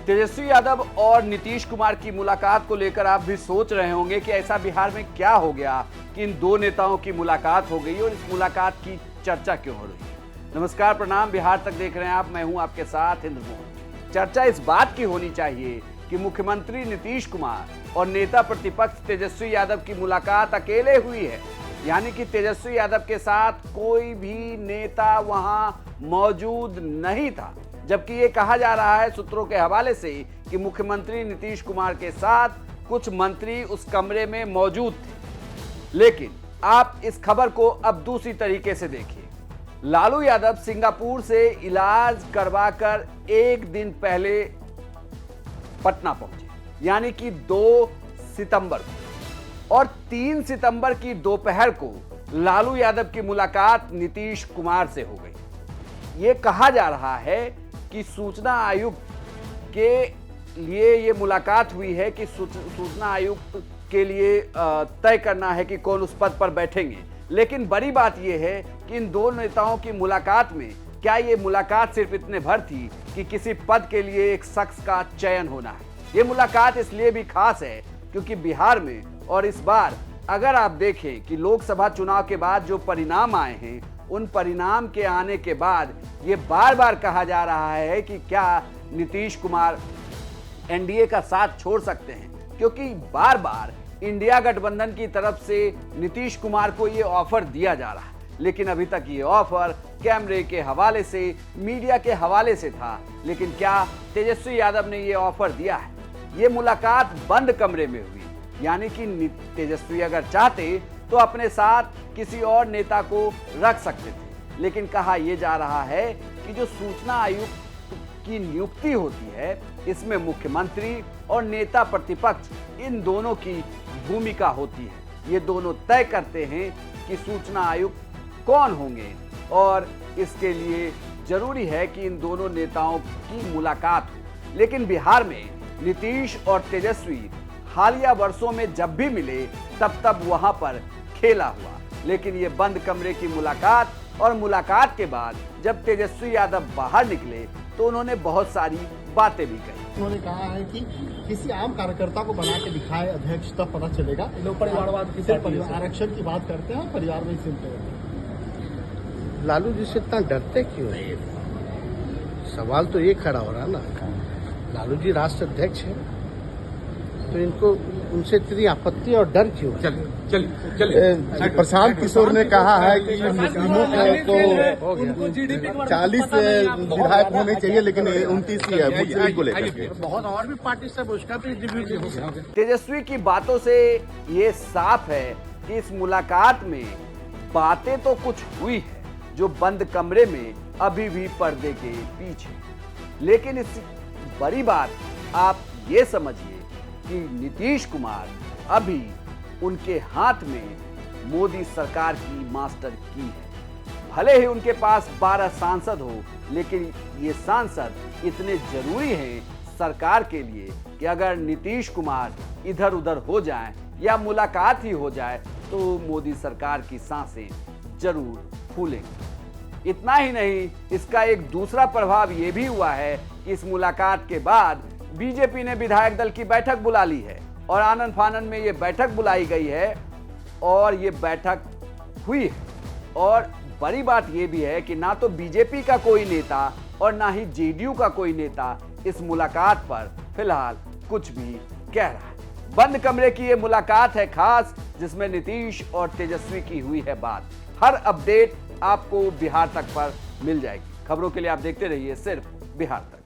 तेजस्वी यादव और नीतीश कुमार की मुलाकात को लेकर आप भी सोच रहे होंगे कि ऐसा बिहार में क्या हो गया कि इन दो नेताओं की मुलाकात हो गई और इस मुलाकात की चर्चा क्यों हो रही है। नमस्कार, प्रणाम, बिहार तक देख रहे हैं आप। मैं हूं आपके साथ इंद्र मोहन। चर्चा इस बात की होनी चाहिए कि मुख्यमंत्री नीतीश कुमार और नेता प्रतिपक्ष तेजस्वी यादव की मुलाकात अकेले हुई है, यानी कि तेजस्वी यादव के साथ कोई भी नेता वहां मौजूद नहीं था। जबकि ये कहा जा रहा है सूत्रों के हवाले से कि मुख्यमंत्री नीतीश कुमार के साथ कुछ मंत्री उस कमरे में मौजूद थे। लेकिन आप इस खबर को अब दूसरी तरीके से देखिए। लालू यादव सिंगापुर से इलाज करवाकर एक दिन पहले पटना पहुंचे, यानी कि 2 सितंबर को, और 3 सितंबर की दोपहर को लालू यादव की मुलाकात नीतीश कुमार से हो गई। ये कहा जा रहा है कि सूचना आयुक्त के लिए ये मुलाकात हुई है कि सूचना आयुक्त के लिए तय करना है कि कौन उस पद पर बैठेंगे। लेकिन बड़ी बात यह है कि इन दो नेताओं की मुलाकात में क्या ये मुलाकात सिर्फ इतने भर थी कि किसी पद के लिए एक शख्स का चयन होना है। ये मुलाकात इसलिए भी खास है क्योंकि बिहार में और इस बार अगर आप देखें कि लोकसभा चुनाव के बाद जो परिणाम आए हैं, उन परिणाम के आने के बाद ये बार बार कहा जा रहा है कि क्या नीतीश कुमार एनडीए का साथ छोड़ सकते हैं, क्योंकि बार बार इंडिया गठबंधन की तरफ से नीतीश कुमार को ये ऑफर दिया जा रहा है। लेकिन अभी तक ये ऑफर कैमरे के हवाले से, मीडिया के हवाले से था। लेकिन क्या तेजस्वी यादव ने ये ऑफर दिया है? ये मुलाकात बंद कमरे में हुई, यानी कि तेजस्वी अगर चाहते तो अपने साथ किसी और नेता को रख सकते थे। लेकिन कहा यह जा रहा है कि जो सूचना आयुक्त की नियुक्ति होती है, इसमें मुख्यमंत्री और नेता प्रतिपक्ष इन दोनों की भूमिका होती है। ये दोनों तय करते हैं कि सूचना आयुक्त कौन होंगे, और इसके लिए जरूरी है कि इन दोनों नेताओं की मुलाकात हो। लेकिन बिहार में नीतीश और तेजस्वी हालिया वर्षों में जब भी मिले तब वहां पर खेला हुआ। लेकिन ये बंद कमरे की मुलाकात, और मुलाकात के बाद जब तेजस्वी यादव बाहर निकले तो उन्होंने बहुत सारी बातें भी कही। उन्होंने कहा है कि किसी आम कार्यकर्ता को बना के दिखाए अध्यक्ष, तब पता चलेगा। लोग परिवारवाद की आरक्षण की बात करते हैं और परिवार में सुनते हैं। लालू जी से इतना डरते क्यों है? सवाल तो ये खड़ा हो रहा ना, लालू जी राष्ट्र अध्यक्ष है तो इनको उनसे इतनी आपत्ति और डर क्यों? चलिए प्रशांत किशोर ने कहा है कि मुस्लिमों को 40 विधायक होने चाहिए, लेकिन 29 ही है मुस्लिम को लेकर। बहुत और भी पार्टी सब उसका भी रिव्यू होगा। तेजस्वी की बातों से ये साफ है कि इस मुलाकात में बातें तो कुछ हुई है जो बंद कमरे में अभी भी पर्दे के पीछे। लेकिन इस बड़ी बात आप ये समझिए कि नीतीश कुमार अभी उनके हाथ में मोदी सरकार की मास्टर की है। भले ही उनके पास 12 सांसद हो, लेकिन ये सांसद इतने जरूरी हैं सरकार के लिए कि अगर नीतीश कुमार इधर उधर हो जाएं या मुलाकात ही हो जाए तो मोदी सरकार की सांसें जरूर फूलेंगी। इतना ही नहीं, इसका एक दूसरा प्रभाव ये भी हुआ है कि इस मुलाकात के बाद बीजेपी ने विधायक दल की बैठक बुला ली है, और आनन फानन में ये बैठक बुलाई गई है और ये बैठक हुई है। और बड़ी बात ये भी है कि ना तो बीजेपी का कोई नेता और ना ही जेडीयू का कोई नेता इस मुलाकात पर फिलहाल कुछ भी कह रहा है। बंद कमरे की ये मुलाकात है खास, जिसमें नीतीश और तेजस्वी की हुई है बात। हर अपडेट आपको बिहार तक पर मिल जाएगी। खबरों के लिए आप देखते रहिए सिर्फ बिहार तक।